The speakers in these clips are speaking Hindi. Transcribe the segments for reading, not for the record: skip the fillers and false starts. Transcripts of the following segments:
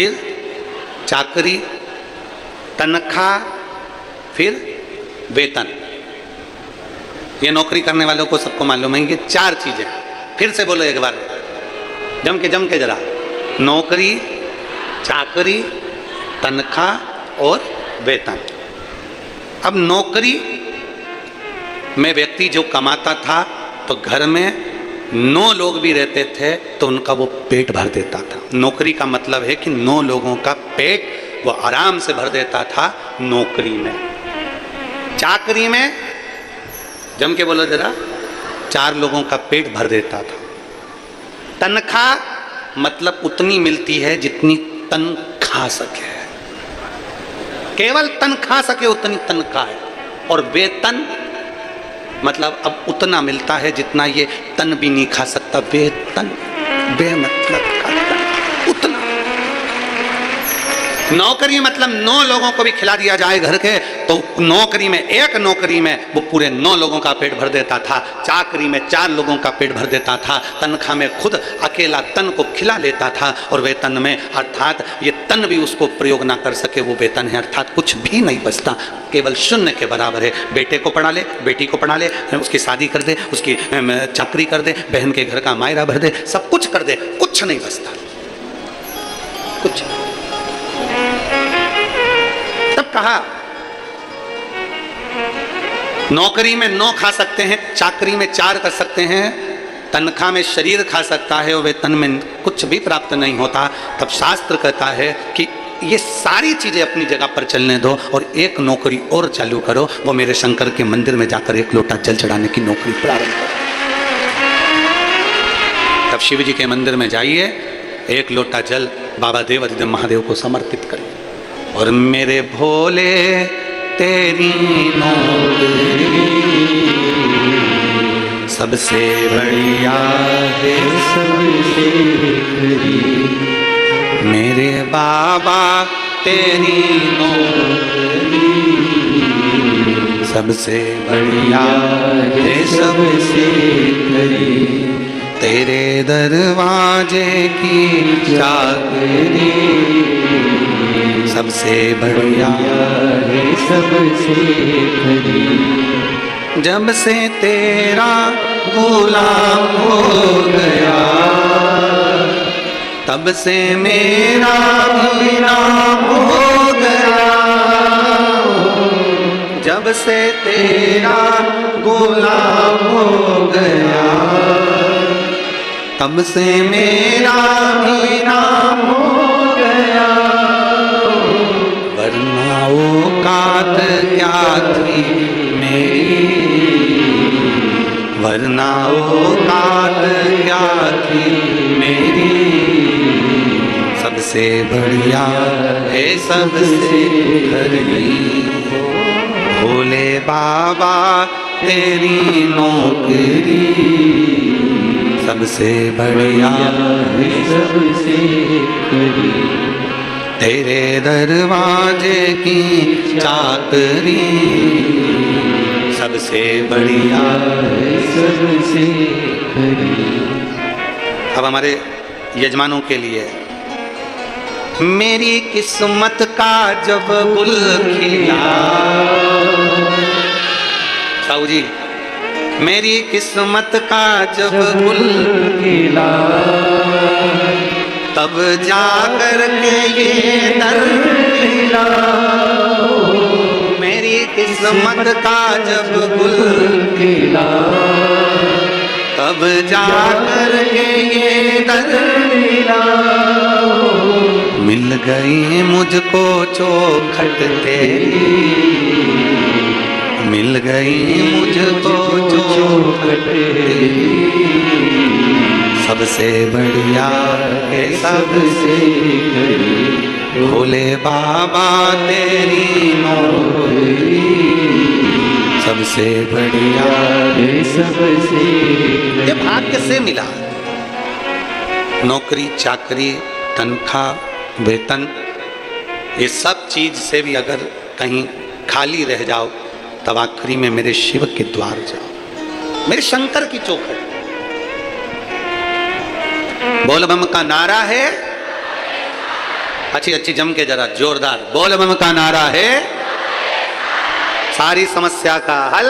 फिर चाकरी, तनख्वाह, फिर वेतन। ये नौकरी करने वालों को सबको मालूम है, ये चार चीजें। फिर से बोलो एक बार, जम के जरा। नौकरी, चाकरी, तनख्वाह और वेतन। अब नौकरी में व्यक्ति जो कमाता था तो घर में 9 लोग भी रहते थे तो उनका वो पेट भर देता था। नौकरी का मतलब है कि 9 लोगों का पेट वो आराम से भर देता था नौकरी में। चाकरी में, जम के बोलो जरा, 4 लोगों का पेट भर देता था। तनख्वाह मतलब उतनी मिलती है जितनी तन खा सके, केवल तन खा सके उतनी तनख्वाह है। और वेतन मतलब अब उतना मिलता है जितना ये तन भी नहीं खा सकता। वेतन बे मतलब का उतना। नौकरी मतलब 9 लोगों को भी खिला दिया जाए घर के तो नौकरी में, एक नौकरी में वो पूरे 9 लोगों का पेट भर देता था। चाकरी में 4 लोगों का पेट भर देता था। तनख्वाह में खुद अकेला तन को खिला लेता था। और वेतन में अर्थात ये तन भी उसको प्रयोग ना कर सके वो वेतन है, अर्थात कुछ भी नहीं बचता, केवल शून्य के बराबर है। बेटे को पढ़ा ले, बेटी को पढ़ा ले, उसकी शादी कर दे, उसकी चाकरी कर दे, बहन के घर का मायरा भर दे, सब कुछ कर दे, कुछ नहीं बचता, कुछ। तब कहा नौकरी में 9 खा सकते हैं, चाकरी में 4 कर सकते हैं, तनख्वाह में शरीर खा सकता है और वेतन में कुछ भी प्राप्त नहीं होता। तब शास्त्र कहता है कि ये सारी चीजें अपनी जगह पर चलने दो और एक नौकरी और चालू करो, वो मेरे शंकर के मंदिर में जाकर 1 लोटा जल चढ़ाने की नौकरी प्रारंभ करो। तब शिव जी के मंदिर में जाइए, 1 लोटा जल बाबा देवाधिदेव महादेव को समर्पित करिए और मेरे भोले तेरी नौकरी सबसे बढ़िया है, सबसे मेरे बाबा तेरी नौकरी सबसे बढ़िया है, सबसे तेरे दरवाजे की चाकरी सबसे बढ़िया है, सबसे जब से तेरा गुलाम हो गया तब से मेरा भी नाम हो गया। जब से तेरा गुलाम हो गया तब से मेरा भी नाम हो गया। वरना औकात क्या थी मेरी, वरना औकात क्या थी मेरी, सबसे बढ़िया है, सबसे बढ़िया भोले बाबा तेरी नौकरी सबसे बढ़िया है, सबसे बढ़िया तेरे दरवाजे की चाकरी सबसे बढ़िया है, सबसे बढ़िया। अब हमारे यजमानों के लिए, मेरी किस्मत का जब गुल खिला, साहू जी, मेरी किस्मत का जब गुल खिला तब जाकर के ये दर मिला। मेरी किस्मत का जब गुल खिला तब जाकर के ये दर मिला। मिल गई मुझको चौखट तेरी, मिल गई मुझको चौखट तेरी सबसे बढ़िया है, सबसे भोले बाबा तेरी नौकरी सबसे बढ़िया है, सबसे ये भाग्य से मिला। नौकरी, चाकरी, तनख्वाह, वेतन, ये सब चीज से भी अगर कहीं खाली रह जाओ तब आखिरी में मेरे शिव के द्वार जाओ, मेरे शंकर की चौखट। बोल बम का नारा है, अच्छी अच्छी जम के जरा जोरदार बोल बम का नारा है, सारी समस्या का हल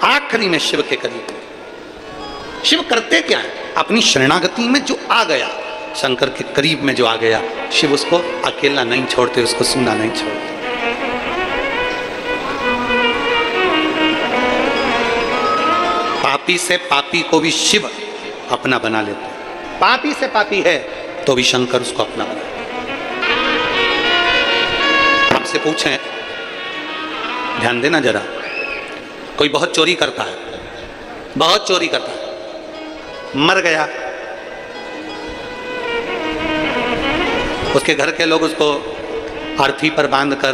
आखिरी में शिव के करीब। शिव करते क्या है? अपनी शरणागति में जो आ गया, शंकर के करीब में जो आ गया, शिव उसको अकेला नहीं छोड़ते, उसको सूना नहीं छोड़ते। पापी से पापी को भी शिव अपना बना लेते। पापी से पापी है तो भी शंकर उसको अपना बना। आपसे पूछें, ध्यान देना जरा, कोई बहुत चोरी करता है, बहुत चोरी करता है, मर गया, उसके घर के लोग उसको अर्थी पर बांधकर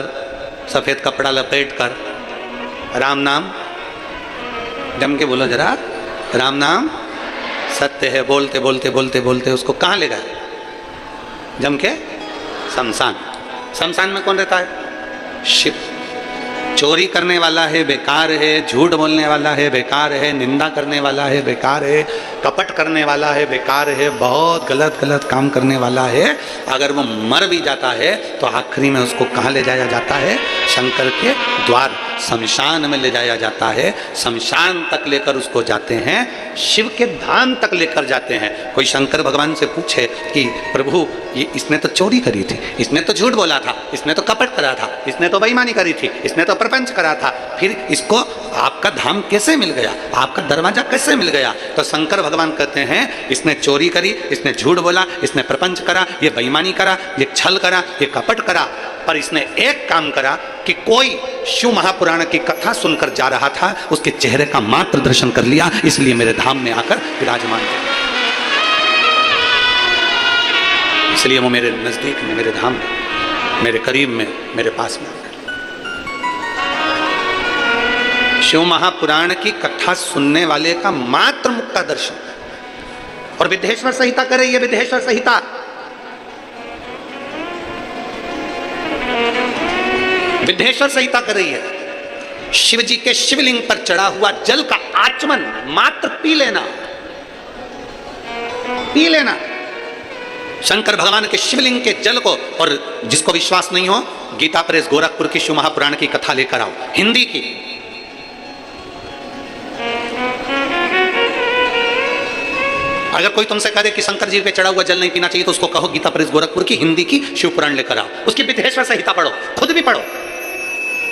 सफेद कपड़ा लपेट कर राम नाम जम के बोलो जरा, राम नाम सत्य है, बोलते बोलते बोलते बोलते उसको कहाँ ले गए? जम के शमशान। शमशान में कौन रहता है? शिव। चोरी करने वाला है बेकार है, झूठ बोलने वाला है बेकार है, निंदा करने वाला है बेकार है, कपट करने वाला है बेकार है, बहुत गलत गलत काम करने वाला है। अगर वो मर भी जाता है तो आखिरी में उसको कहाँ ले जाया जाता है? शंकर के द्वार, शमशान में ले जाया जाता है। शमशान तक लेकर उसको जाते हैं, शिव के धाम तक लेकर जाते हैं। कोई शंकर भगवान से पूछे कि प्रभु ये इसने तो चोरी करी थी, इसने तो झूठ बोला था, इसने तो कपट करा था, इसने तो बेईमानी करी थी, इसने तो प्रपंच करा था, फिर इसको आपका धाम कैसे मिल गया, आपका दरवाजा कैसे मिल गया? तो शंकर भगवान कहते हैं इसने चोरी करी, इसने झूठ बोला, इसने प्रपंच करा, ये बेईमानी करा, ये छल करा, ये कपट करा, पर इसने एक काम करा कि कोई शिव महापुराण की कथा सुनकर जा रहा था, उसके चेहरे का मात्र दर्शन कर लिया, इसलिए मेरे धाम में आकर विराजमान है। इसलिए वो मेरे नजदीक में, मेरे धाम में, मेरे करीब में, मेरे पास में। शिव महापुराण की कथा सुनने वाले का मात्र मुख का दर्शन। और विदेश्वर संहिता कर रही है, विदेश्वर संहिता, विदेश्वर संहिता कर रही है। शिव जी के शिवलिंग पर चढ़ा हुआ जल का आचमन मात्र पी लेना, पी लेना शंकर भगवान के शिवलिंग के जल को। और जिसको विश्वास नहीं हो, गीता प्रेस गोरखपुर की शिव महापुराण की कथा लेकर आओ, हिंदी की। अगर कोई तुमसे कहे कि शंकर जी पे चढ़ा हुआ जल नहीं पीना चाहिए, तो उसको कहो गीता प्रेस गोरखपुर की हिंदी की शिव पुराण लेकर आओ, उसकी विदेश्वर संहिता पढ़ो, खुद भी पढ़ो,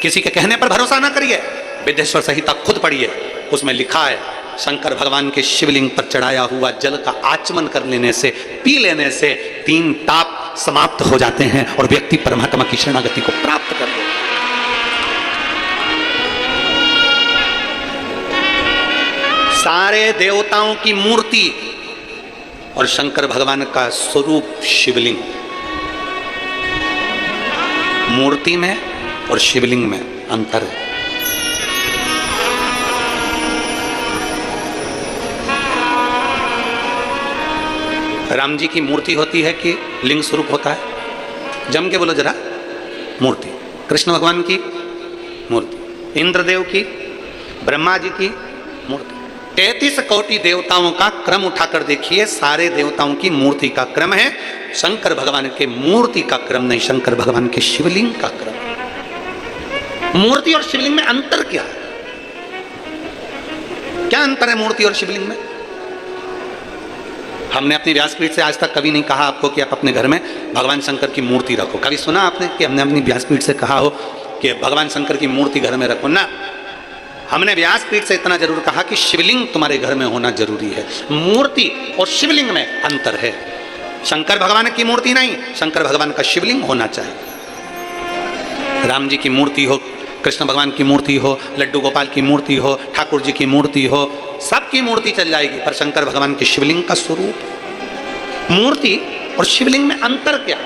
किसी के कहने पर भरोसा ना करिए, विदेश्वर संहिता खुद पढ़िए। उसमें लिखा है शंकर भगवान के शिवलिंग पर चढ़ाया हुआ जल का आचमन कर लेने से, पी लेने से 3 ताप समाप्त हो जाते हैं और व्यक्ति परमात्मा की शरणागति को प्राप्त कर लेता है। सारे देवताओं की मूर्ति और शंकर भगवान का स्वरूप शिवलिंग, मूर्ति में और शिवलिंग में अंतर है। राम जी की मूर्ति होती है कि लिंग स्वरूप होता है? जम के बोलो जरा, मूर्ति। कृष्ण भगवान की मूर्ति, इंद्रदेव की, ब्रह्मा जी की मूर्ति। 33 कोटि देवताओं का क्रम उठाकर देखिए, सारे देवताओं की मूर्ति का क्रम है, शंकर भगवान के मूर्ति का क्रम नहीं, शंकर भगवान के शिवलिंग का क्रम। मूर्ति और शिवलिंग में अंतर क्या है? क्या अंतर है मूर्ति और शिवलिंग में? हमने अपनी व्यासपीठ से आज तक कभी नहीं कहा आपको कि आप अपने घर में भगवान शंकर की मूर्ति रखो। कभी सुना आपने कि हमने अपनी व्यासपीठ से कहा हो कि भगवान शंकर की मूर्ति घर में रखो? ना, हमने व्यासपीठ से इतना जरूर कहा कि शिवलिंग तुम्हारे घर में होना जरूरी है। मूर्ति और शिवलिंग में अंतर है। शंकर भगवान की मूर्ति नहीं, शंकर भगवान का शिवलिंग होना चाहिए। राम जी की मूर्ति हो, कृष्ण भगवान की मूर्ति हो, लड्डू गोपाल की मूर्ति हो, ठाकुर जी की मूर्ति हो, सबकी मूर्ति चल जाएगी, पर शंकर भगवान के शिवलिंग का स्वरूप। मूर्ति और शिवलिंग में अंतर क्या?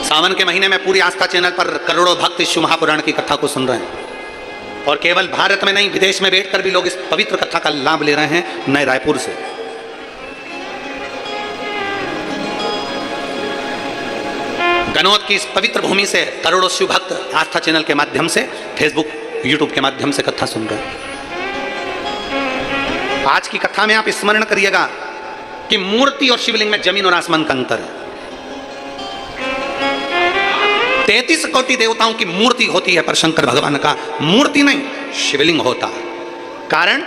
सावन के महीने में पूरी आस्था चैनल पर करोड़ों भक्त शिव महापुराण की कथा को सुन रहे हैं, और केवल भारत में नहीं, विदेश में बैठकर भी लोग इस पवित्र कथा का लाभ ले रहे हैं। नए रायपुर से गनौत की इस पवित्र भूमि से करोड़ों शिव भक्त आस्था चैनल के माध्यम से, फेसबुक, यूट्यूब के माध्यम से कथा सुन रहे हैं। आज की कथा में आप स्मरण करिएगा कि मूर्ति और शिवलिंग में जमीन और आसमान का अंतर है। 33 कोटि देवताओं की मूर्ति होती है, पर शंकर भगवान का मूर्ति नहीं, शिवलिंग होता है। कारण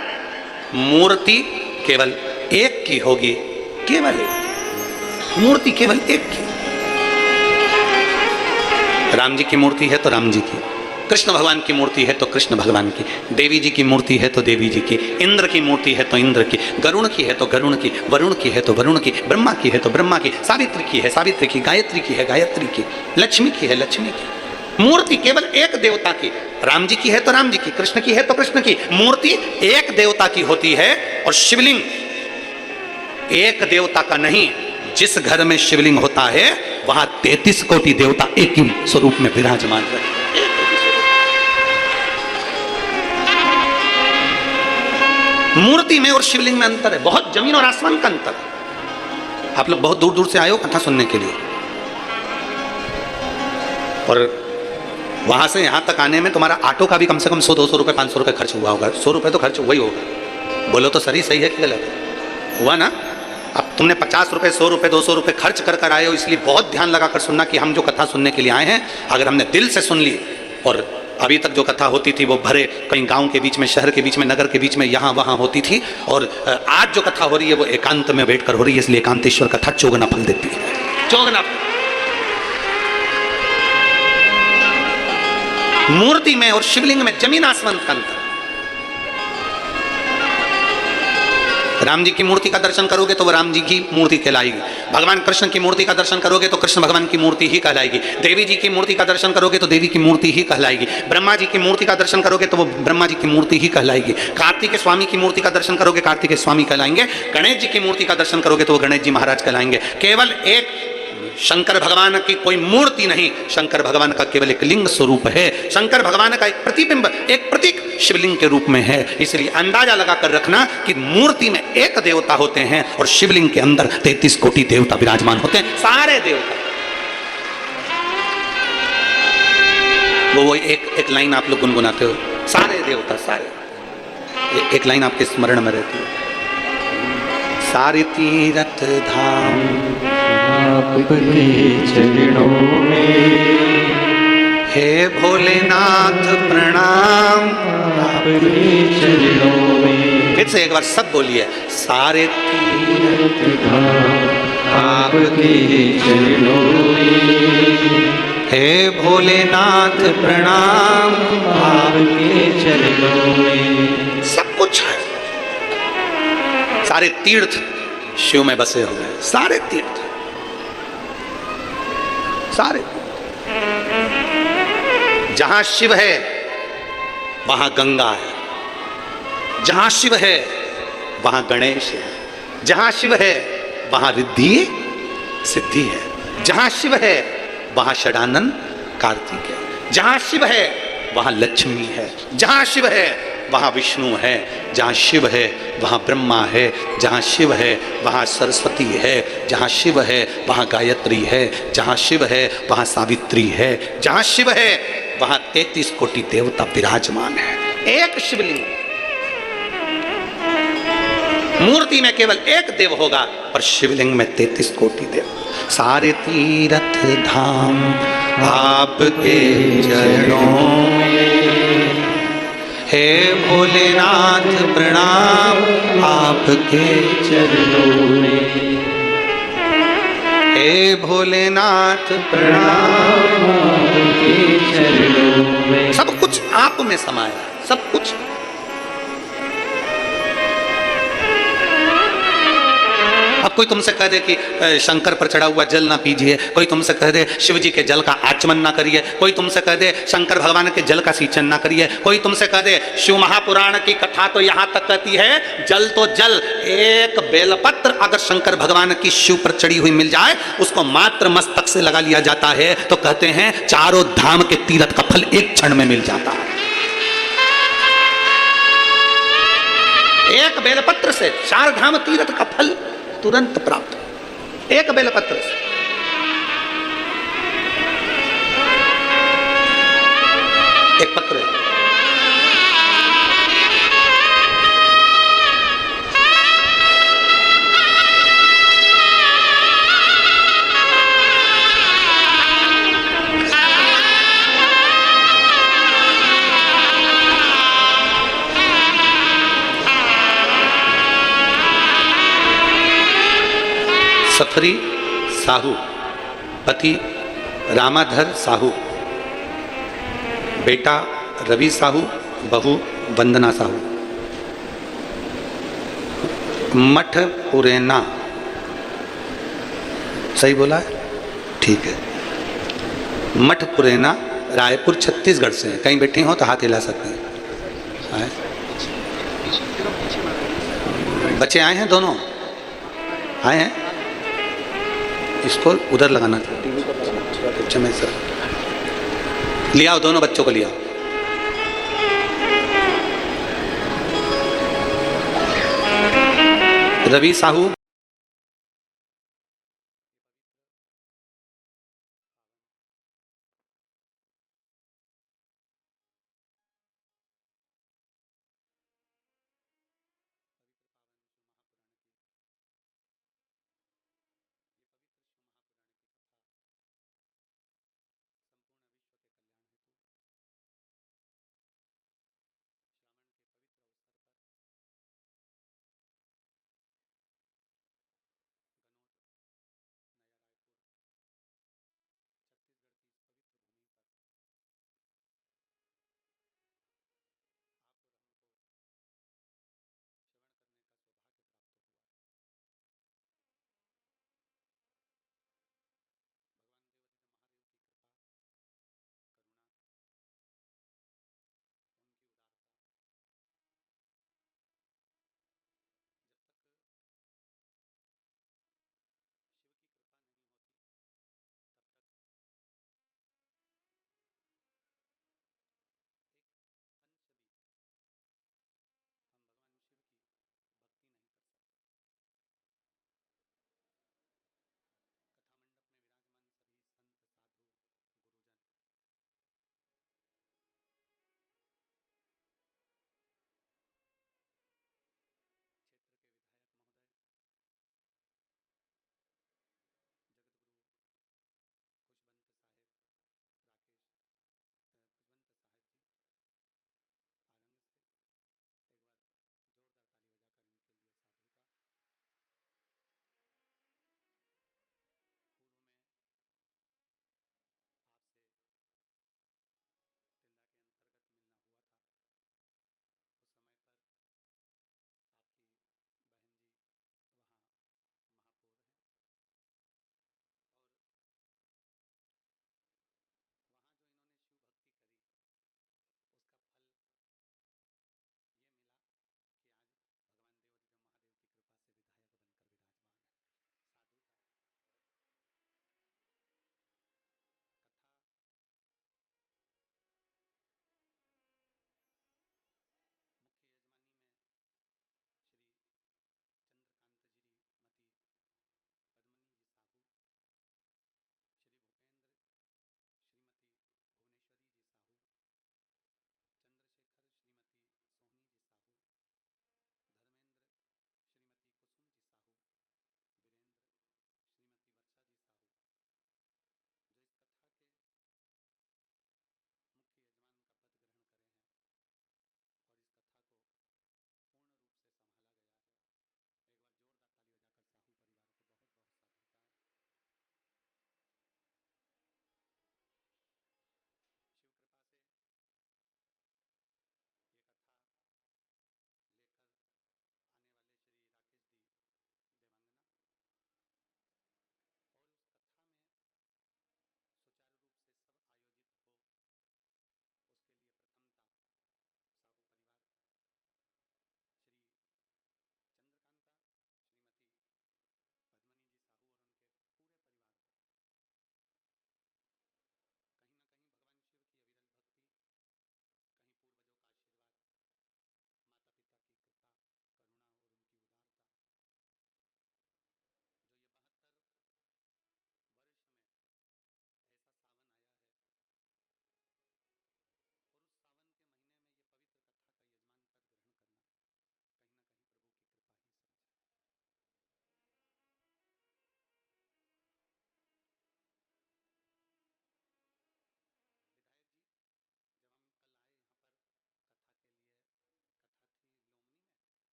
मूर्ति केवल एक की होगी, केवल एक मूर्ति, केवल एक की। राम जी की मूर्ति है तो राम जी की, कृष्ण भगवान की मूर्ति है तो कृष्ण भगवान की, देवी जी की मूर्ति है तो देवी जी की, इंद्र की मूर्ति है तो इंद्र की, गरुण की है तो गरुण की, वरुण की है तो वरुण की, ब्रह्मा की है तो ब्रह्मा की, सावित्री की है सावित्री की, गायत्री की है गायत्री की, लक्ष्मी की है लक्ष्मी की। मूर्ति केवल एक देवता की, राम जी की है तो राम जी की, कृष्ण की है तो कृष्ण की। मूर्ति एक देवता की होती है और शिवलिंग एक देवता का नहीं। जिस घर में शिवलिंग होता है वहां 33 कोटि देवता एक ही स्वरूप में विराजमान रहते हैं। मूर्ति में और शिवलिंग में अंतर है, बहुत जमीन और आसमान का अंतर है। आप लोग बहुत दूर दूर से आए हो कथा सुनने के लिए, और वहां से यहां तक आने में तुम्हारा ऑटो का भी कम से कम 100-200 रुपए 500 रुपए खर्च हुआ होगा। 100 रुपए तो खर्च हुआ ही होगा। बोलो तो सही है कि गलत हुआ ना? अब तुमने 50 रुपए 100 रुपए 200 रुपए खर्च कर आए हो, इसलिए बहुत ध्यान लगाकर सुनना कि हम जो कथा सुनने के लिए आए हैं, अगर हमने दिल से सुन ली, और अभी तक जो कथा होती थी वो भरे कहीं गांव के बीच में, शहर के बीच में, नगर के बीच में, यहाँ वहाँ होती थी, और आज जो कथा हो रही है वो एकांत में बैठकर हो रही है, इसलिए एकांतेश्वर कथा चौगुना फल देती है, चौगुना। मूर्ति में और शिवलिंग में जमीन आसमान का अंतर। राम जी की मूर्ति का दर्शन करोगे तो वो राम जी की मूर्ति कहलाएगी। भगवान कृष्ण की मूर्ति का दर्शन करोगे तो कृष्ण भगवान की मूर्ति ही कहलाएगी। देवी जी की मूर्ति का दर्शन करोगे तो देवी की मूर्ति ही कहलाएगी। ब्रह्मा जी की मूर्ति का दर्शन करोगे तो वो ब्रह्मा जी की मूर्ति ही कहलाएगी। कार्तिक स्वामी की मूर्ति का दर्शन करोगे कार्तिक स्वामी कहलाएंगे। गणेश जी की मूर्ति का दर्शन करोगे तो वो गणेश जी महाराज कहलाएंगे। केवल एक शंकर भगवान की कोई मूर्ति नहीं, शंकर भगवान का केवल एक लिंग स्वरूप है। शंकर भगवान का एक प्रतिबिंब, एक प्रतीक शिवलिंग के रूप में है। इसलिए अंदाजा लगाकर रखना कि मूर्ति में एक देवता होते हैं और शिवलिंग के अंदर 33 कोटि देवता विराजमान होते हैं, सारे देवता। वो एक लाइन आप लोग गुनगुनाते हो, सारे देवता, सारे। एक लाइन आपके स्मरण में रहती है, सारे तीर्थ धाम आपके चरणों में, हे भोलेनाथ प्रणाम आपके चरणों में। फिर से एक बार सब बोलिए, सारे तीर्थ धाम आपके चरणों में, हे भोलेनाथ प्रणाम आपके चरणों में। सब कुछ है। सारे तीर्थ शिव में बसे हुए हैं, सारे तीर्थ, सारे। जहां शिव है वहां गंगा है, जहां शिव है वहां गणेश है, जहां शिव है वहां रिद्धि सिद्धि है, जहां शिव है वहां षडानन कार्तिक है, जहां शिव है वहां लक्ष्मी है, जहां शिव है वहां विष्णु है, जहां शिव है वहां ब्रह्मा है, जहां शिव है वहां सरस्वती है, जहां शिव है वहां गायत्री है, जहां शिव है वहां सावित्री है, जहां शिव है वहां 33 कोटि देवता विराजमान है। एक शिवलिंग, मूर्ति में केवल एक देव होगा पर शिवलिंग में 33 कोटि देव। सारे तीर्थ धाम आपके चरणों में, हे भोलेनाथ प्रणाम आपके चरणों में, हे भोलेनाथ प्रणाम आपके चरणों में। सब कुछ आप में समाया, सब कुछ। अब कोई तुमसे कह दे कि शंकर पर चढ़ा हुआ जल ना पीजिए, कोई तुमसे कह दे शिव जी के जल का आचमन ना करिए, कोई तुमसे कह दे शंकर भगवान के जल का सींचन ना करिए, कोई तुमसे कह दे शिव महापुराण की कथा तो यहाँ तक कहती है जल तो जल, एक बेलपत्र अगर शंकर भगवान की शिव पर चढ़ी हुई मिल जाए उसको मात्र मस्तक से लगा लिया जाता है तो कहते हैं चारों धाम के तीर्थ का फल एक क्षण में मिल जाता है। एक बेलपत्र से 4 धाम तीर्थ का फल तुरंत प्राप्त, एक बेलपत्र से। एक पत्र है, सफरी साहू, पति रामाधर साहू, बेटा रवि साहू, बहू वंदना साहू। मठ पुरैना, सही बोला है? ठीक है। मठ पुरैना रायपुर छत्तीसगढ़ से है। कहीं बैठे हो तो हाथ हिला सकते हैं। बच्चे आए हैं, दोनों आए हैं। इसको उधर लगाना था, अच्छा मैं सर ले आओ, दोनों बच्चों को ले आओ। रवि साहू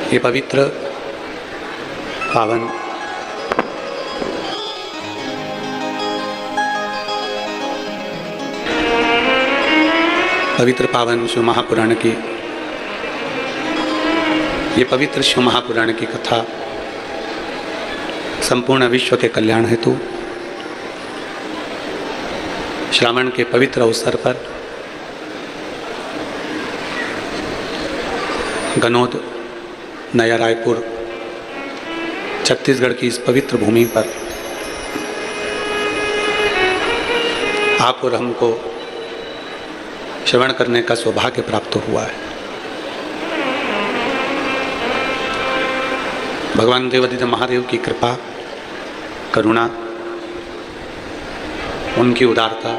ये पवित्र पावन शिव महापुराण की ये पवित्र शिव महापुराण की कथा संपूर्ण विश्व के कल्याण हेतु श्रावण के पवित्र अवसर पर गनौद नया रायपुर छत्तीसगढ़ की इस पवित्र भूमि पर आप और हमको श्रवण करने का सौभाग्य प्राप्त हुआ है। भगवान देवादिदेव महादेव की कृपा, करुणा, उनकी उदारता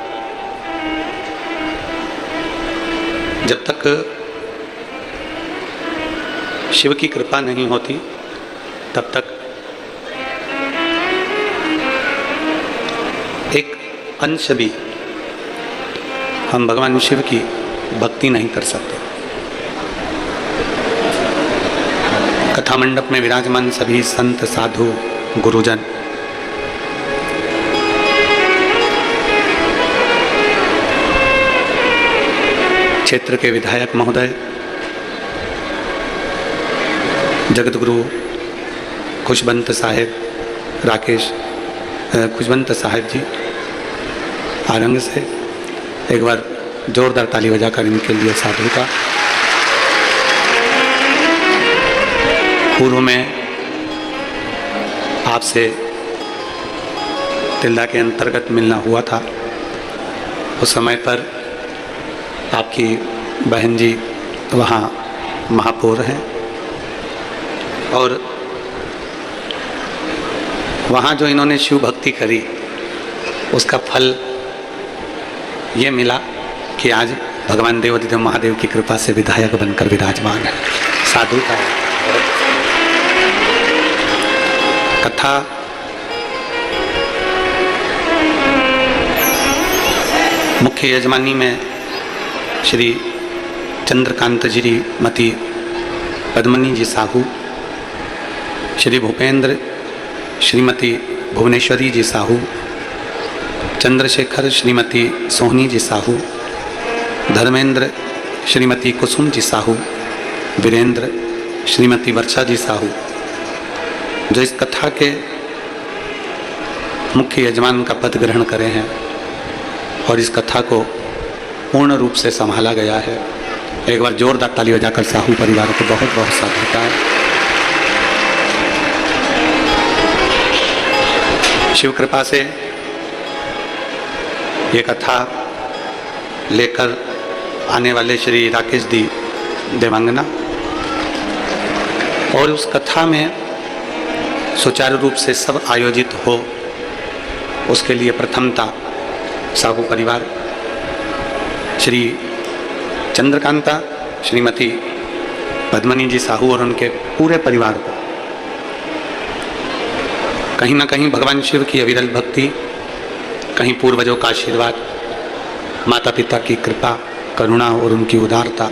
जब तक शिव की कृपा नहीं होती तब तक एक अंश भी हम भगवान शिव की भक्ति नहीं कर सकते। कथा मंडप में विराजमान सभी संत, साधु, गुरुजन क्षेत्र के विधायक महोदय, जगत गुरु खुशबंत साहेब, खुशबंत साहेब जी आरंग से एक बार जोरदार ताली बजाकर इनके लिए साधु का। पूर्व में आपसे तिल्दा के अंतर्गत मिलना हुआ था। उस समय पर आपकी बहन जी वहाँ महापौर हैं और वहाँ जो इन्होंने शिव भक्ति करी उसका फल ये मिला कि आज भगवान देवादिदेव महादेव की कृपा से विधायक बनकर विराजमान है। साधु का कथा मुख्य यजमानी में श्री चंद्रकांत जी मती पद्मनी जी साहू, श्री भूपेंद्र श्रीमती भुवनेश्वरी जी साहू, चंद्रशेखर श्रीमती सोहनी जी साहू, धर्मेंद्र श्रीमती कुसुम जी साहू, वीरेंद्र श्रीमती वर्षा जी साहू, जो इस कथा के मुख्य यजमान का पद ग्रहण करे हैं और इस कथा को पूर्ण रूप से संभाला गया है। एक बार जोरदार ताली बजाकर साहू परिवार को बहुत बहुत साधुता है। शिव कृपा से ये कथा लेकर आने वाले श्री राकेश दी देवांगना और उस कथा में सुचारू रूप से सब आयोजित हो उसके लिए प्रथमता साहू परिवार, श्री चंद्रकांता श्रीमती पद्मनी जी साहू और उनके पूरे परिवार को कहीं ना कहीं भगवान शिव की अविरल भक्ति, कहीं पूर्वजों का आशीर्वाद, माता पिता की कृपा, करुणा और उनकी उदारता,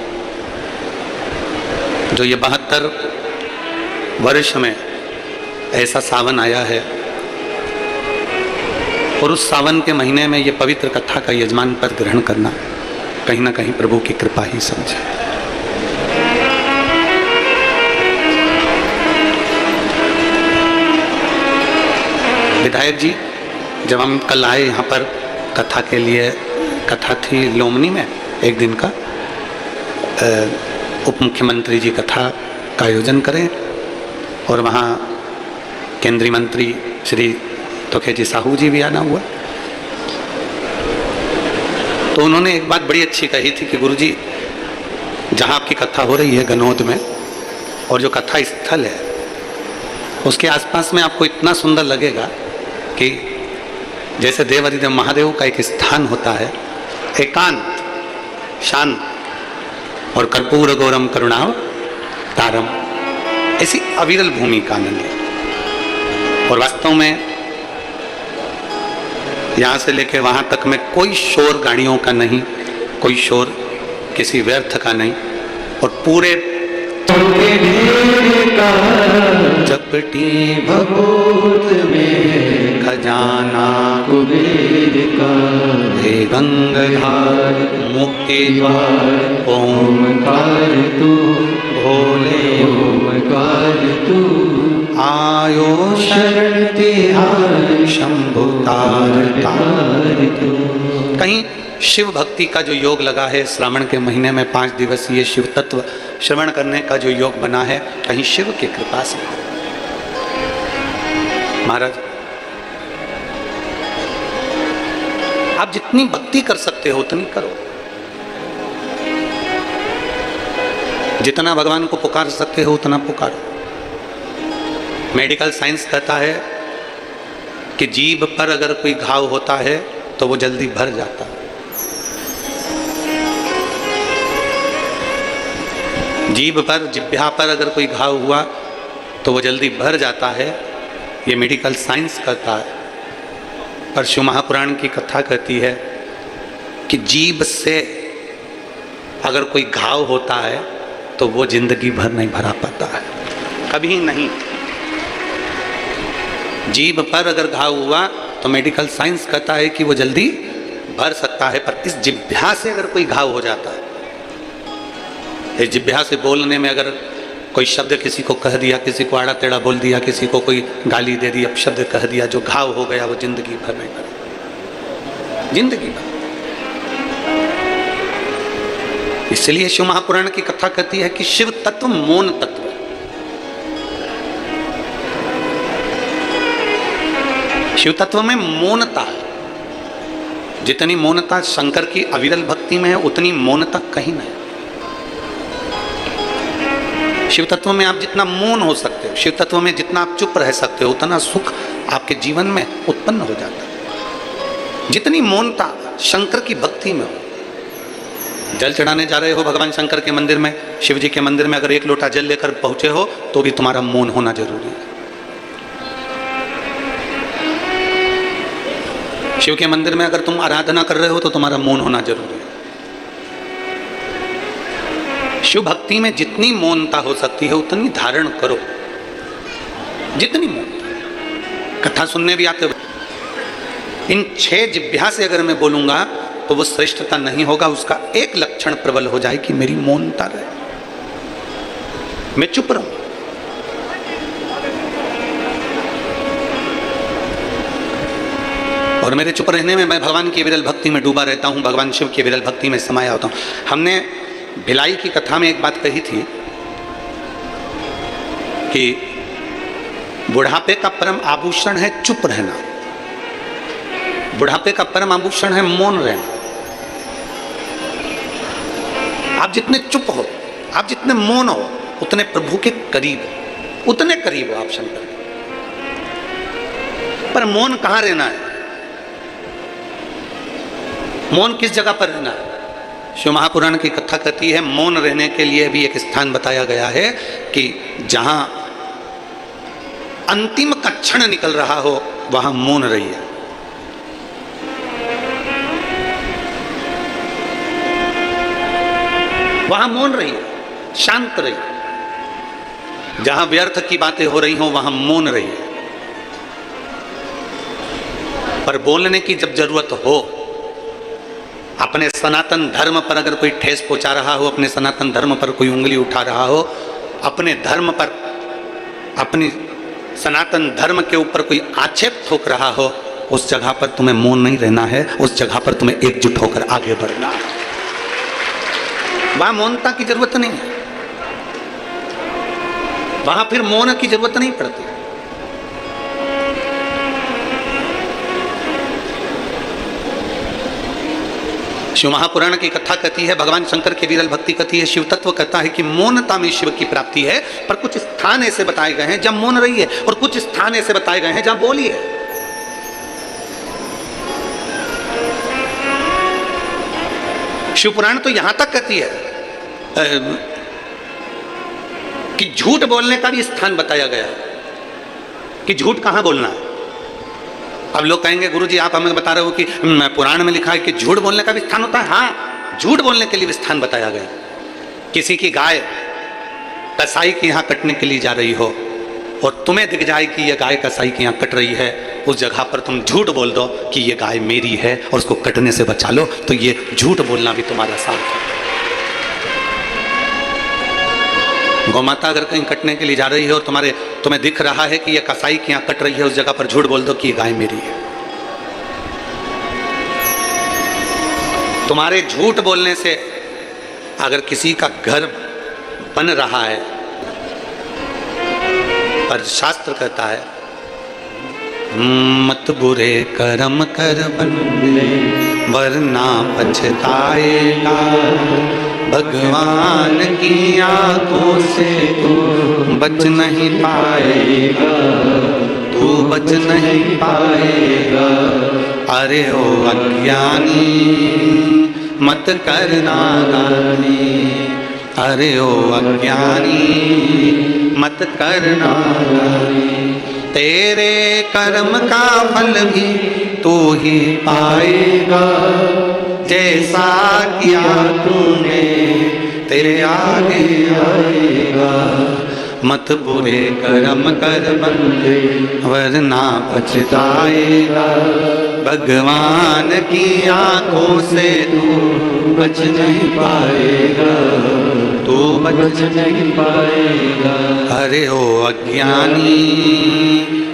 जो ये 72 वर्ष में ऐसा सावन आया है और उस सावन के महीने में ये पवित्र कथा का यजमान पद ग्रहण करना कहीं ना कहीं प्रभु की कृपा ही समझे। विधायक जी, जब हम कल आए यहाँ पर कथा के लिए, कथा थी लोमनी में एक दिन का, उप मुख्यमंत्री जी कथा का आयोजन करें और वहाँ केंद्रीय मंत्री श्री तोखेजी साहू जी भी आना हुआ। तो उन्होंने एक बात बड़ी अच्छी कही थी कि गुरुजी, जहाँ आपकी कथा हो रही है गनौद में, और जो कथा स्थल है उसके आसपास में आपको इतना सुंदर लगेगा कि जैसे देवादिदेव महादेव का एक स्थान होता है, एकांत, शांत और कर्पूर गौरम करुणाव तारम, ऐसी अविरल भूमि का आनंद है। और वास्तव में यहाँ से लेकर वहाँ तक में कोई शोर गाड़ियों का नहीं, कोई शोर किसी व्यर्थ का नहीं, और पूरे कुबेर का चपटी भभूत में खजाना कुबेर का हे गंगाधार मुक्ति द्वार ओम ओमकार तू भोले ओमकार तू आयो शरण तिहार शंभु तार तार तू। कहीं शिव भक्ति का जो योग लगा है श्रावण के महीने में 5 दिवसीय शिव तत्व श्रवण करने का जो योग बना है, कहीं शिव की कृपा से। महाराज आप जितनी भक्ति कर सकते हो उतनी करो, जितना भगवान को पुकार सकते हो उतना पुकारो। मेडिकल साइंस कहता है कि जीभ पर अगर कोई घाव होता है तो वो जल्दी भर जाता है। जीभ पर जिह्वा पर अगर कोई घाव हुआ तो वो जल्दी भर जाता है, ये मेडिकल साइंस कहता है। पर शिव महापुराण की कथा कहती है कि जीभ से अगर कोई घाव होता है तो वो जिंदगी भर नहीं भरा पाता है, कभी नहीं। जीभ पर अगर घाव हुआ तो मेडिकल साइंस कहता है कि वो जल्दी भर सकता है, पर इस जिह्वा से अगर कोई घाव हो जाता है, इस जिह्वा से बोलने में अगर कोई शब्द किसी को कह दिया, किसी को आड़ा टेढ़ा बोल दिया, किसी को कोई गाली दे दी, अपशब्द कह दिया, जो घाव हो गया वो जिंदगी भर नहीं भरेगा, जिंदगी भर। इसलिए शिव महापुराण की कथा कहती है कि शिव तत्व मौन तत्व है। शिव तत्व में मौनता है। जितनी मौनता शंकर की अविरल भक्ति में है उतनी मौनता कहीं नहीं। शिव तत्व में आप जितना मौन हो सकते हो, शिव तत्व में जितना आप चुप रह सकते हो, उतना सुख आपके जीवन में उत्पन्न हो जाता है। जितनी मौनता शंकर की भक्ति में हो। जल चढ़ाने जा रहे हो भगवान शंकर के मंदिर में, शिव जी के मंदिर में, अगर 1 लोटा जल लेकर पहुंचे हो तो भी तुम्हारा मौन होना जरूरी है। शिव के मंदिर में अगर तुम आराधना कर रहे हो तो तुम्हारा मौन होना जरूरी है। शिव भक्ति में जितनी मौनता हो सकती है उतनी धारण करो, जितनी मौनता। कथा सुनने भी आते हो, इन 6 जिह्वा से अगर मैं बोलूंगा तो वो श्रेष्ठता नहीं होगा। उसका एक लक्षण प्रबल हो जाए कि मेरी मौनता रहे, मैं चुप रहूं। और मेरे चुप रहने में मैं भगवान की विरल भक्ति में डूबा रहता हूं, भगवान शिव की विरल भक्ति में समाया होता हूं। हमने भिलाई की कथा में एक बात कही थी कि बुढ़ापे का परम आभूषण है चुप रहना, बुढ़ापे का परम आभूषण है मौन रहना। आप जितने चुप हो, आप जितने मौन हो, उतने प्रभु के करीब हो, उतने करीब हो आप शंकर। पर मौन कहां रहना है? मौन किस जगह पर रहना है? शिव महापुराण की कथा कहती है मौन रहने के लिए भी एक स्थान बताया गया है कि जहां अंतिम का क्षण निकल रहा हो वहां मौन रहिए। वहां मौन रहिए, शांत रहिए। जहां व्यर्थ की बातें हो रही हो वहां मौन रहिए। पर बोलने की जब जरूरत हो, अपने सनातन धर्म पर अगर कोई ठेस पहुंचा रहा हो, अपने सनातन धर्म पर कोई उंगली उठा रहा हो, अपने धर्म पर, अपनी सनातन धर्म के ऊपर कोई आक्षेप ठोक रहा हो, उस जगह पर तुम्हें मौन नहीं रहना है, उस जगह पर तुम्हें एकजुट होकर आगे बढ़ना है। वहां मौनता की जरूरत नहीं है, वहां फिर मौन की जरूरत नहीं पड़ती। शिव महापुराण की कथा कहती है, भगवान शंकर की विरल भक्ति कहती है, शिव तत्व कहता है कि मौनता में शिव की प्राप्ति है। पर कुछ स्थान ऐसे बताए गए हैं जहां मौन रही है और कुछ स्थान ऐसे बताए गए हैं जहां बोली है। शिव पुराण तो यहां तक कहती है कि झूठ बोलने का भी स्थान बताया गया है कि झूठ कहां बोलना है। अब लोग कहेंगे गुरुजी आप हमें बता रहे हो कि पुराण में लिखा है कि झूठ बोलने का भी स्थान होता है। हाँ, झूठ बोलने के लिए भी स्थान बताया गया। किसी की गाय कसाई के यहाँ कटने के लिए जा रही हो और तुम्हें दिख जाए कि यह गाय कसाई के यहाँ कट रही है, उस जगह पर तुम झूठ बोल दो कि यह गाय मेरी है और उसको कटने से बचा लो, तो ये झूठ बोलना भी तुम्हारा साथ है। गौमाता अगर कहीं कटने के लिए जा रही है और तुम्हें दिख रहा है कि यह कसाई के यहाँ कट रही है, उस जगह पर झूठ बोल दो कि यह गाय मेरी है। तुम्हारे झूठ बोलने से अगर किसी का घर बन रहा है, पर शास्त्र कहता है मत बुरे कर्म कर बंदे वरना पछताएगा, भगवान की आंखों से तू बच नहीं पाएगा, तू बच नहीं पाएगा। अरे ओ अज्ञानी मत करना गानी, अरे ओ अज्ञानी मत करना गानी, तेरे कर्म का फल भी तू ही पाएगा, जैसा किया तूने तेरे आगे आएगा। मत बुरे कर्म कर बंदे वरना पछताएगा, भगवान की आंखों से तू बच नहीं पाएगा, तू बच नहीं पाएगा। अरे ओ अज्ञानी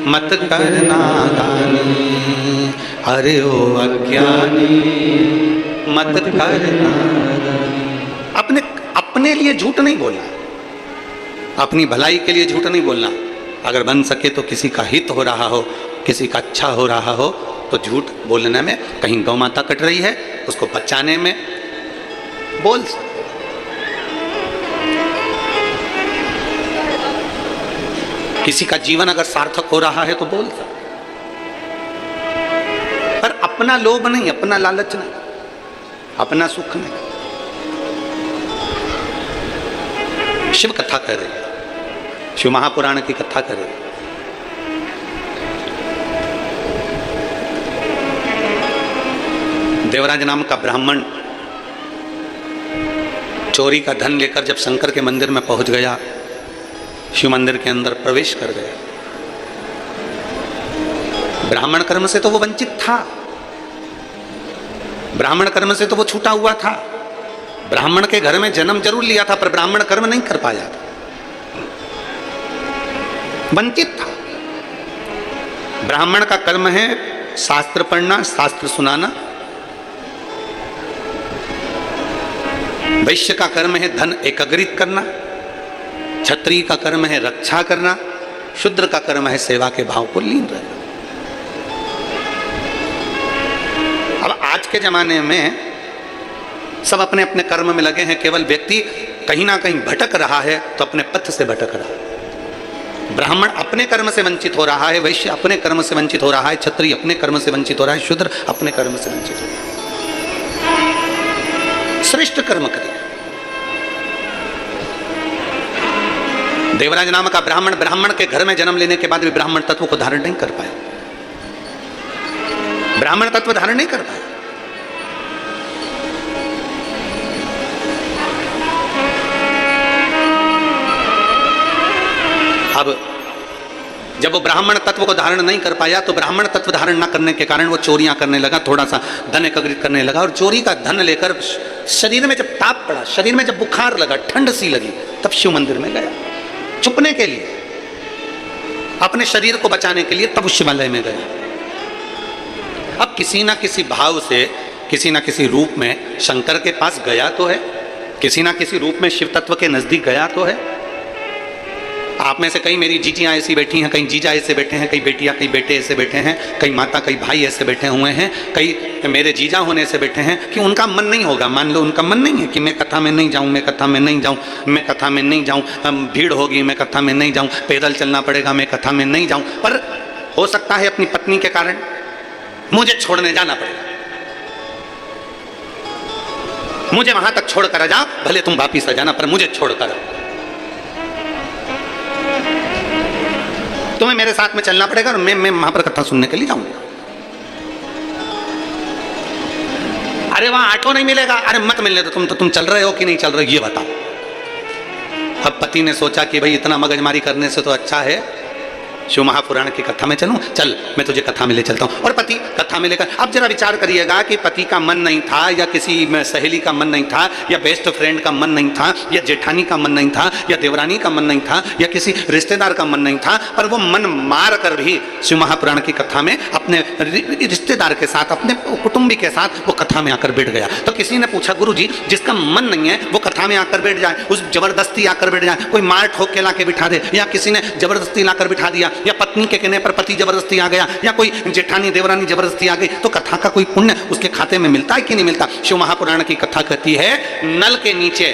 मत करना दानी, अरे ओ अज्ञानी मत करना। अपने लिए झूठ नहीं बोलना, अपनी भलाई के लिए झूठ नहीं बोलना। अगर बन सके तो किसी का हित हो रहा हो, किसी का अच्छा हो रहा हो, तो झूठ बोलने में, कहीं गौ माता कट रही है उसको बचाने में बोल सकते। किसी का जीवन अगर सार्थक हो रहा है तो बोल सकते, पर अपना लोभ नहीं, अपना लालच नहीं, अपना सुख नहीं। शिव कथा कर रही है, शिव महापुराण की कथा कर रही है। देवराज नाम का ब्राह्मण चोरी का धन लेकर जब शंकर के मंदिर में पहुंच गया, शिव मंदिर के अंदर प्रवेश कर गया। ब्राह्मण कर्म से तो वो वंचित था, ब्राह्मण कर्म से तो वो छूटा हुआ था, ब्राह्मण के घर में जन्म जरूर लिया था पर ब्राह्मण कर्म नहीं कर पाया था, वंचित था। ब्राह्मण का कर्म है शास्त्र पढ़ना, शास्त्र सुनाना, वैश्य का कर्म है धन एकत्रित करना, क्षत्रिय का कर्म है रक्षा करना, शूद्र का कर्म है सेवा के भाव को लीन रहना। अब आज के जमाने में सब अपने अपने कर्म में लगे हैं, केवल व्यक्ति कहीं ना कहीं भटक रहा है तो अपने पथ से भटक रहा है। ब्राह्मण अपने कर्म से वंचित हो रहा है, वैश्य अपने कर्म से वंचित हो रहा है, क्षत्रिय अपने कर्म से वंचित हो रहा है, शूद्र अपने कर्म से वंचित हो रहा है। श्रेष्ठ कर्म करें। देवराज नाम का ब्राह्मण के घर में जन्म लेने के बाद भी ब्राह्मण तत्व को धारण नहीं कर पाया, ब्राह्मण तत्व धारण नहीं कर पाया। अब जब वो ब्राह्मण तत्व को धारण नहीं कर पाया तो ब्राह्मण तत्व धारण न करने के कारण वो चोरियां करने लगा, थोड़ा सा धन एकत्रित करने लगा, और चोरी का धन लेकर शरीर में जब ताप पड़ा, शरीर में जब बुखार लगा, ठंड सी लगी, तब शिव मंदिर में गया छुपने के लिए, अपने शरीर को बचाने के लिए, तब शिवालय में गया। अब किसी ना किसी भाव से, किसी ना किसी रूप में शंकर के पास गया तो है, किसी ना किसी रूप में शिव तत्व के नजदीक गया तो है। आप में से कई मेरी जीजियाँ ऐसी बैठी हैं, कई जीजा ऐसे बैठे हैं, कई बेटियाँ कई बेटे ऐसे बैठे हैं, कई माता कई भाई ऐसे बैठे हुए हैं, कई मेरे जीजा होने से बैठे हैं कि उनका मन नहीं होगा। मान लो उनका मन नहीं है कि मैं कथा में नहीं जाऊँ, मैं कथा में नहीं जाऊँ, मैं कथा में नहीं जाऊँ, भीड़ होगी मैं कथा में नहीं जाऊँ, पैदल चलना पड़ेगा मैं कथा में नहीं जाऊँ, पर हो सकता है अपनी पत्नी के कारण मुझे छोड़ने जाना पड़ेगा, मुझे वहां तक छोड़ कर जाओ, भले तुम वापिस आ जाना पर मुझे छोड़ कर आओ, तुम्हें मेरे साथ में चलना पड़ेगा और मैं वहां पर कथा सुनने के लिए जाऊंगा। अरे वहां ऑटो नहीं मिलेगा, अरे मत मिलने दो, तुम चल रहे हो कि नहीं चल रहे ये बताओ। अब पति ने सोचा कि भाई इतना मगजमारी करने से तो अच्छा है शिव महापुराण की कथा में चलूं, चल मैं तुझे कथा में ले चलता हूं। और पति कथा में लेकर, अब जरा विचार करिएगा कि पति का मन नहीं था, या किसी सहेली का मन नहीं था, या बेस्ट फ्रेंड का मन नहीं था, या जेठानी का मन नहीं था, या देवरानी का मन नहीं था, या किसी रिश्तेदार का मन नहीं था, पर वो मन मार कर भी शिव महापुराण की कथा में अपने रिश्तेदार के साथ, अपने कुटुंबी के साथ वो कथा में आकर बैठ गया। तो किसी ने पूछा, गुरु जी जिसका मन नहीं है वो कथा में आकर बैठ जाए, उस जबरदस्ती आकर बैठ जाए, कोई मार ठोक के ला के बिठा दे, या किसी ने जबरदस्ती लाकर बिठा दिया, या पत्नी के कहने पर पति जबरदस्ती आ गया, या कोई जेठानी देवरानी जबरदस्ती आ गई, तो कथा का कोई पुण्य उसके खाते में मिलता है कि नहीं मिलता? शिव महापुराण की कथा कहती है, नल के नीचे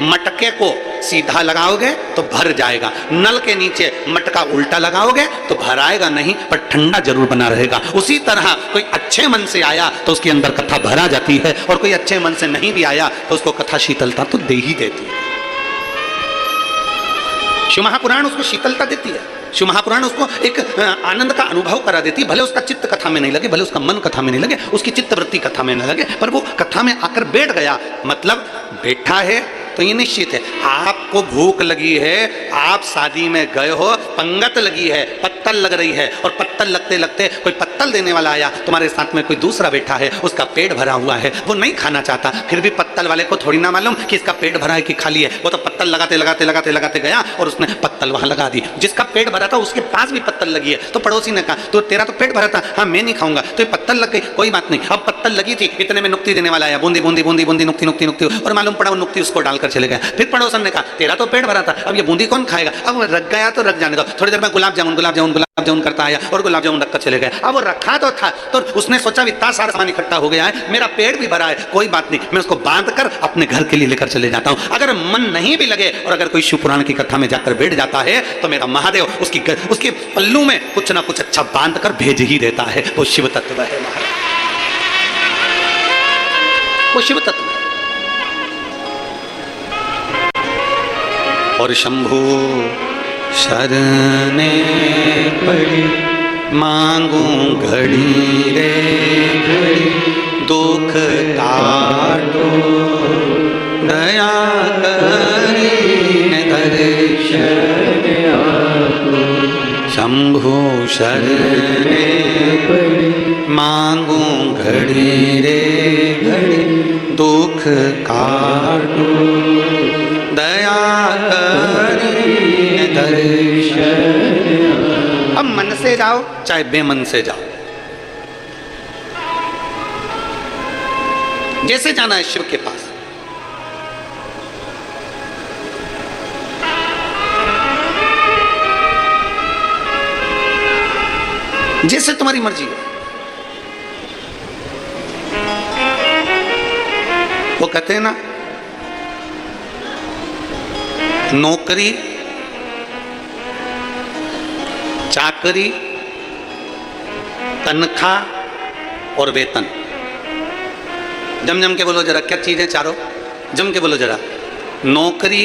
मटके को सीधा लगाओगे तो भर जाएगा, नल के नीचे मटका उल्टा लगाओगे तो भर आएगा नहीं, पर ठंडा जरूर बना रहेगा। उसी तरह कोई अच्छे मन से आया तो उसके अंदर कथा भरा जाती है, और कोई अच्छे मन से नहीं भी आया तो उसको कथा शीतलता तो दे ही देती है। शिव महापुराण उसको शीतलता देती है, शिव महापुराण उसको एक आनंद का अनुभव करा देती है। भले उसका चित्त कथा में नहीं लगे, भले उसका मन कथा में नहीं लगे, उसकी चित्त वृत्ति कथा में नहीं लगे, पर वो कथा में आकर बैठ गया, मतलब बैठा है तो ये निश्चित है। आपको भूख लगी है, आप शादी में गए हो, पंगत लगी है, पत्तल लग रही है, और पत्तल लगते लगते कोई पत्तल देने वाला आया, तुम्हारे साथ में कोई दूसरा बैठा है, उसका पेट भरा हुआ है, वो नहीं खाना चाहता, फिर भी पत्तल वाले को थोड़ी ना मालूम कि इसका पेट भरा है कि खाली है, वो तो पत्तल लगाते लगाते लगाते लगाते गया और उसने पत्तल वहां लगा दी। जिसका पेट भरा था उसके पास भी पत्तल लगी है, तो पड़ोसी ने कहा, तो तेरा तो पेट भरा था, हाँ मैं नहीं खाऊंगा, तो ये पत्तल लग गई, कोई बात नहीं। अब पत्तल लगी थी, इतने में नुक्ति देने वाला आया, बूंदी बूंदी बूंदी बूंदी नुक्ति नुक्ति नुक्ति, और मालूम पड़ा वो नुक्ति उसको डालकर चले गए। फिर पड़ोसन ने कहा, तेरा तो पेट भरा था, अब ये बूंदी कौन खाएगा, अब रख गया तो रख जाने दो। थोड़ी देर में गुलाब जामुन गुलाब जामुन गुलाब जामुन करता आया और गुलाब जामुन रखकर चले गए। अब वो रखा तो था, तो उसने सोचा इतना सारा सामान इकट्ठा हो गया है, मेरा पेट भी भरा है, कोई बात नहीं, मैं उसको बांध कर अपने घर के लिए लेकर चले जाता हूँ। अगर मन नहीं भी लगे और अगर कोई शिव पुराण की कथा में जाकर बैठ जाता है तो मेरा महादेव उसके पल्लू में कुछ ना कुछ अच्छा बांध कर भेज ही देता है। वो शिव तत्व है महाराज, वो शिव तत्व है। और शंभु शरणे पड़ी मांगू घड़ी रे घड़ी, दुख काटो दया करीने दर्शन आपको। शंभु शरणे पड़ी मांगू घड़ी रे घड़ी, दुख काटो दया करीने दर्शन। अब मन से जाओ चाहे बेमन से जाओ, जैसे जाना है शिव के पास। जैसे तुम्हारी मर्जी हो। वो कहते हैं ना, नौकरी चाकरी तनख्वाह और वेतन। जम जम के बोलो जरा, क्या चीजें चारों, जम के बोलो जरा। नौकरी